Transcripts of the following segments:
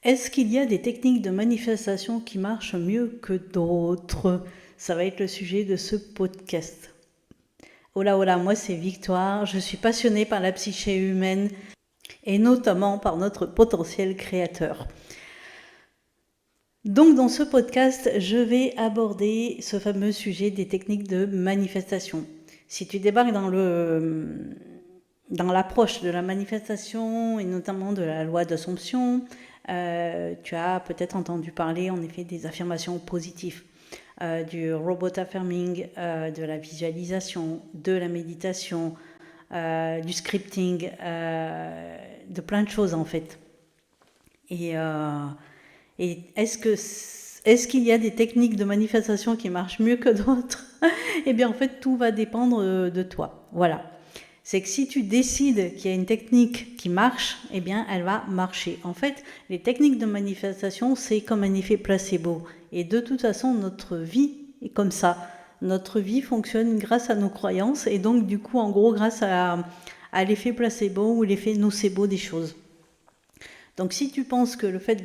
Est-ce qu'il y a des techniques de manifestation qui marchent mieux que d'autres? Ça va être le sujet de ce podcast. Hola, hola, moi c'est Victoire, je suis passionnée par la psyché humaine et notamment par notre potentiel créateur. Donc dans ce podcast, je vais aborder ce fameux sujet des techniques de manifestation. Si tu débarques dans l'approche de la manifestation et notamment de la loi d'Assomption, tu as peut-être entendu parler en effet des affirmations positives, du robot affirming, de la visualisation, de la méditation, du scripting, de plein de choses en fait. Et est-ce qu'il y a des techniques de manifestation qui marchent mieux que d'autres? Eh bien en fait tout va dépendre de toi. Voilà. C'est que si tu décides qu'il y a une technique qui marche, eh bien elle va marcher. En fait, les techniques de manifestation, c'est comme un effet placebo. Et de toute façon, notre vie est comme ça. Notre vie fonctionne grâce à nos croyances et donc du coup, en gros, grâce à l'effet placebo ou l'effet nocebo des choses. Donc si tu penses que le fait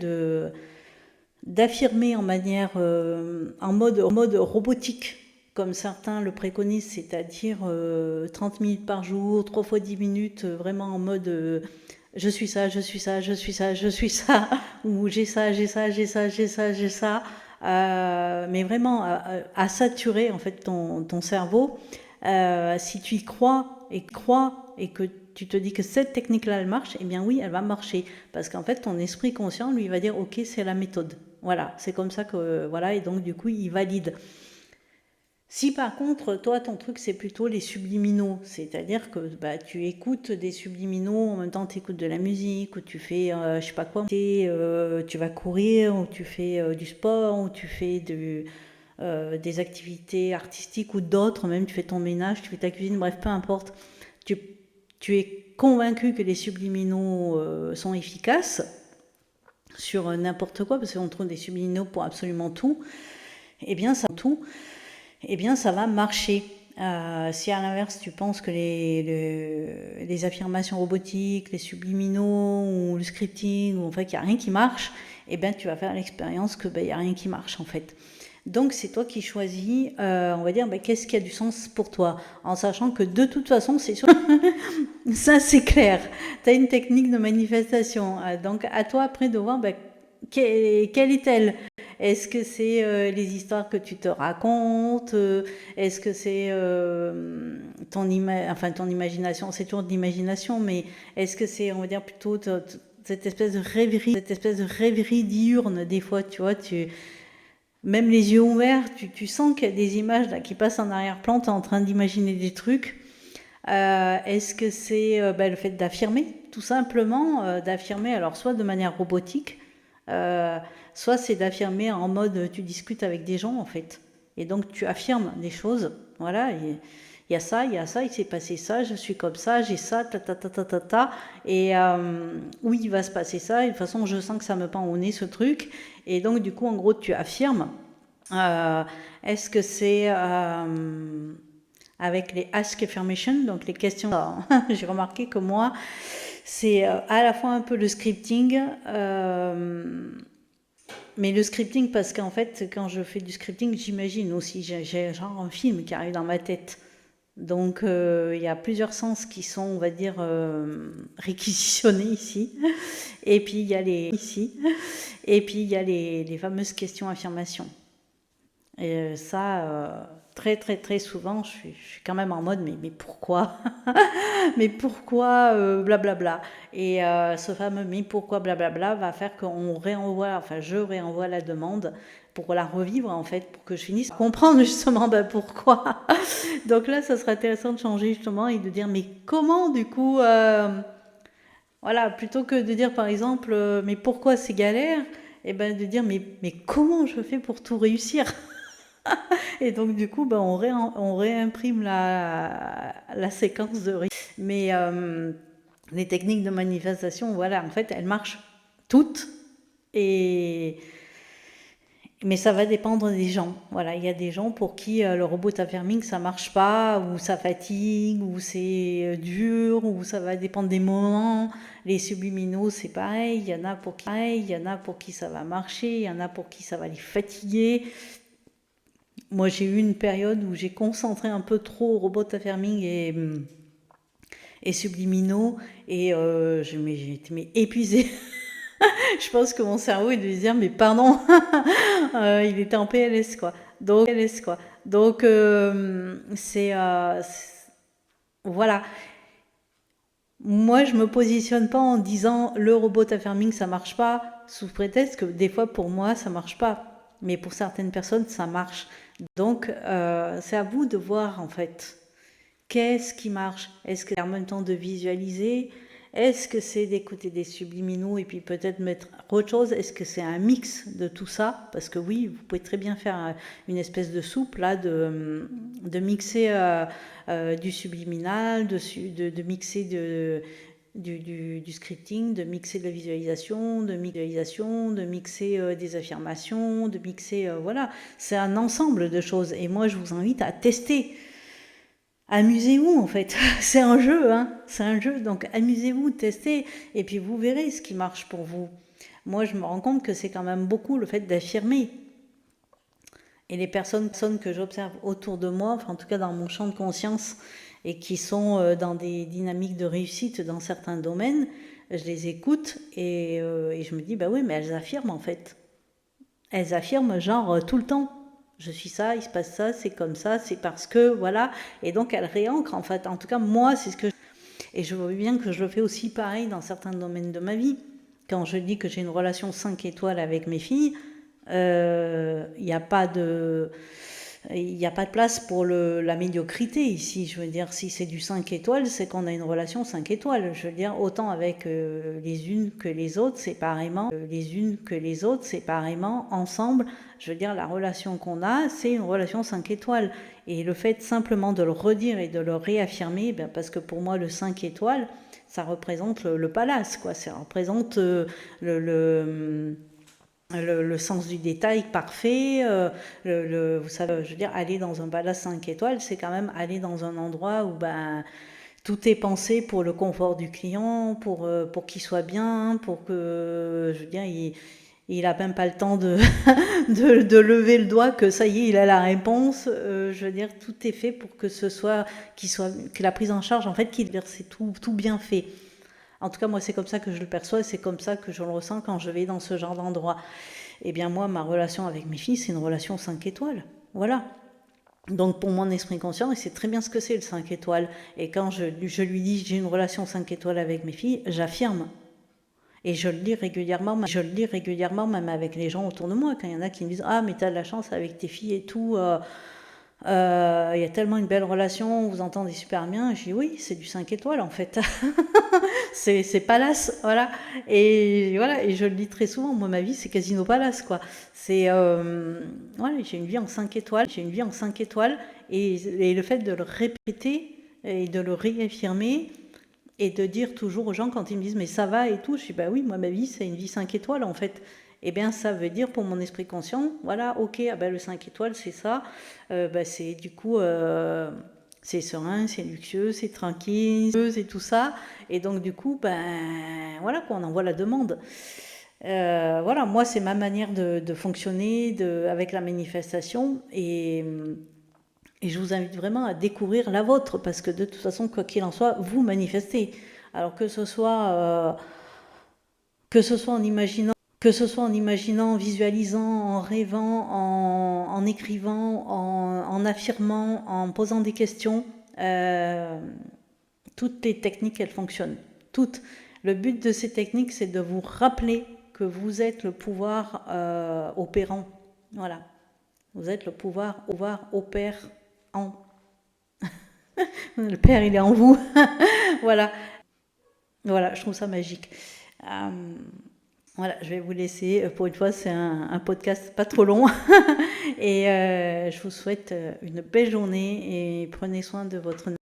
d'affirmer en mode robotique, comme certains le préconisent, c'est-à-dire 30 minutes par jour, 3 fois 10 minutes, vraiment en mode je suis ça, je suis ça, je suis ça, je suis ça, ou j'ai ça, j'ai ça, j'ai ça, j'ai ça, j'ai ça, mais vraiment à saturer en fait ton cerveau. Si tu y crois et que tu te dis que cette technique-là, elle marche, eh bien oui, elle va marcher. Parce qu'en fait, ton esprit conscient, lui, va dire, ok, c'est la méthode. Voilà, c'est comme ça que, voilà, et donc du coup, il valide. Si par contre, toi, ton truc, c'est plutôt les subliminaux, c'est-à-dire que bah, tu écoutes des subliminaux, en même temps, tu écoutes de la musique, ou tu fais, je sais pas quoi, tu vas courir, ou tu fais du sport, ou tu fais des activités artistiques ou d'autres, même tu fais ton ménage, tu fais ta cuisine, bref, peu importe. Tu, tu es convaincu que les subliminaux sont efficaces sur n'importe quoi, parce qu'on trouve des subliminaux pour absolument tout, eh bien ça va marcher. Si à l'inverse tu penses que les affirmations robotiques, les subliminaux ou le scripting, ou en fait qu'il n'y a rien qui marche, eh bien tu vas faire l'expérience que il n'y a rien qui marche en fait. Donc c'est toi qui choisis, on va dire, qu'est-ce qui a du sens pour toi, en sachant que de toute façon, c'est sûr, ça c'est clair, tu as une technique de manifestation, donc à toi après de voir quelle est-elle. Est-ce que c'est les histoires que tu te racontes, est-ce que c'est ton imagination, c'est toujours de l'imagination, mais est-ce que c'est, on va dire, plutôt cette espèce de rêverie diurne des fois, tu vois, même les yeux ouverts, tu sens qu'il y a des images là, qui passent en arrière-plan, tu es en train d'imaginer des trucs. Est-ce que c'est le fait d'affirmer, tout simplement, d'affirmer, alors soit de manière robotique, soit c'est d'affirmer en mode tu discutes avec des gens en fait. Et donc tu affirmes des choses, voilà, il y a ça, il s'est passé ça, je suis comme ça, j'ai ça, et oui, il va se passer ça, et de toute façon je sens que ça me pend au nez ce truc, et donc du coup en gros tu affirmes. Est-ce que c'est avec les ask affirmation, donc les questions. J'ai remarqué que moi, c'est à la fois un peu le scripting, mais le scripting parce qu'en fait, quand je fais du scripting, j'imagine aussi, j'ai genre un film qui arrive dans ma tête. Donc il y a plusieurs sens qui sont, on va dire, réquisitionnés ici. Et puis il y a les fameuses questions affirmations. Et ça, très très très souvent, je suis quand même en mode mais pourquoi mais pourquoi blablabla. Et ce fameux mais pourquoi blablabla va faire qu'on réenvoie, enfin je réenvoie la demande pour la revivre en fait, pour que je finisse par comprendre justement pourquoi. Donc là, ça serait intéressant de changer justement et de dire mais comment du coup, voilà, plutôt que de dire par exemple mais pourquoi c'est galère, et ben de dire mais comment je fais pour tout réussir. Et donc du coup, on réimprime la séquence de rythme. Mais les techniques de manifestation, voilà, en fait, elles marchent toutes. Et, Mais ça va dépendre des gens. Voilà, il y a des gens pour qui le robot affirming ça marche pas, ou ça fatigue, ou c'est dur, ou ça va dépendre des moments. Les subliminaux, c'est pareil. Il y en a pour qui ça va marcher, il y en a pour qui ça va les fatiguer. Moi, j'ai eu une période où j'ai concentré un peu trop robot affirming et subliminaux, et j'étais épuisée. Je pense que mon cerveau il devait se dire mais pardon, il était en PLS quoi. Donc voilà. Moi je me positionne pas en disant le robot affirming ça marche pas sous prétexte que des fois pour moi ça marche pas, mais pour certaines personnes ça marche. Donc c'est à vous de voir en fait. Qu'est-ce qui marche? Est-ce que c'est en même temps de visualiser? Est-ce que c'est d'écouter des subliminaux et puis peut-être mettre autre chose? Est-ce que c'est un mix de tout ça? Parce que oui, vous pouvez très bien faire une espèce de soupe là, de mixer du subliminal, de mixer du scripting, de mixer de la visualisation, de mixer des affirmations, de mixer... voilà, c'est un ensemble de choses. Et moi, je vous invite à tester. Amusez-vous en fait, c'est un jeu, hein, c'est un jeu, donc amusez-vous, testez, et puis vous verrez ce qui marche pour vous. Moi, je me rends compte que c'est quand même beaucoup le fait d'affirmer. Et les personnes que j'observe autour de moi, enfin en tout cas dans mon champ de conscience, et qui sont dans des dynamiques de réussite dans certains domaines, je les écoute et je me dis, bah oui, mais elles affirment en fait. Elles affirment genre tout le temps. Je suis ça, il se passe ça, c'est comme ça, c'est parce que, voilà. Et donc, elles réancrent, en fait. En tout cas, moi, c'est ce que... Et je vois bien que je le fais aussi pareil dans certains domaines de ma vie. Quand je dis que j'ai une relation 5 étoiles avec mes filles, il n'y a pas de... Il n'y a pas de place pour la médiocrité ici. Je veux dire, si c'est du 5 étoiles, c'est qu'on a une relation 5 étoiles. Je veux dire, autant avec les unes que les autres, séparément, ensemble. Je veux dire, la relation qu'on a, c'est une relation 5 étoiles. Et le fait simplement de le redire et de le réaffirmer, ben parce que pour moi, le 5 étoiles, ça représente le palace, quoi. Ça représente le sens du détail parfait, vous savez, je veux dire, aller dans un palace 5 étoiles, c'est quand même aller dans un endroit où ben, tout est pensé pour le confort du client, pour qu'il soit bien, pour que, je veux dire, il a même pas le temps de lever le doigt, que ça y est, il a la réponse. Je veux dire, tout est fait pour que que la prise en charge, en fait, c'est tout bien fait. En tout cas, moi, c'est comme ça que je le perçois et c'est comme ça que je le ressens quand je vais dans ce genre d'endroit. Eh bien, moi, ma relation avec mes filles, c'est une relation 5 étoiles. Voilà. Donc, pour mon esprit conscient, il sait très bien ce que c'est le 5 étoiles. Et quand je lui dis j'ai une relation 5 étoiles avec mes filles, j'affirme. Et je le dis régulièrement, même avec les gens autour de moi. Quand il y en a qui me disent ah, mais t'as de la chance avec tes filles et tout. Il y a tellement une belle relation, vous entendez super bien. Je dis oui, c'est du 5 étoiles en fait. c'est palace, voilà. Et voilà, et je le dis très souvent, moi ma vie c'est Casino Palace quoi. C'est voilà, j'ai une vie en 5 étoiles, et le fait de le répéter et de le réaffirmer et de dire toujours aux gens quand ils me disent mais ça va et tout, je dis bah oui, moi ma vie c'est une vie 5 étoiles en fait. Eh bien, ça veut dire pour mon esprit conscient, voilà, ok, ah ben, le 5 étoiles, c'est ça. C'est du coup, c'est serein, c'est luxueux, c'est tranquille, c'est tout ça. Et donc, du coup, ben, voilà, quoi, on envoie la demande. Voilà, moi, c'est ma manière de fonctionner avec la manifestation. Et je vous invite vraiment à découvrir la vôtre, parce que de toute façon, quoi qu'il en soit, vous manifestez. Alors que ce soit en imaginant, en visualisant, en rêvant, en écrivant, en affirmant, en posant des questions, toutes les techniques, elles fonctionnent. Toutes. Le but de ces techniques, c'est de vous rappeler que vous êtes le pouvoir opérant. Voilà. Vous êtes le pouvoir opérant. Le Père, il est en vous. Voilà. Voilà, je trouve ça magique. Voilà, je vais vous laisser. Pour une fois, c'est un podcast pas trop long. Et je vous souhaite une belle journée et prenez soin de votre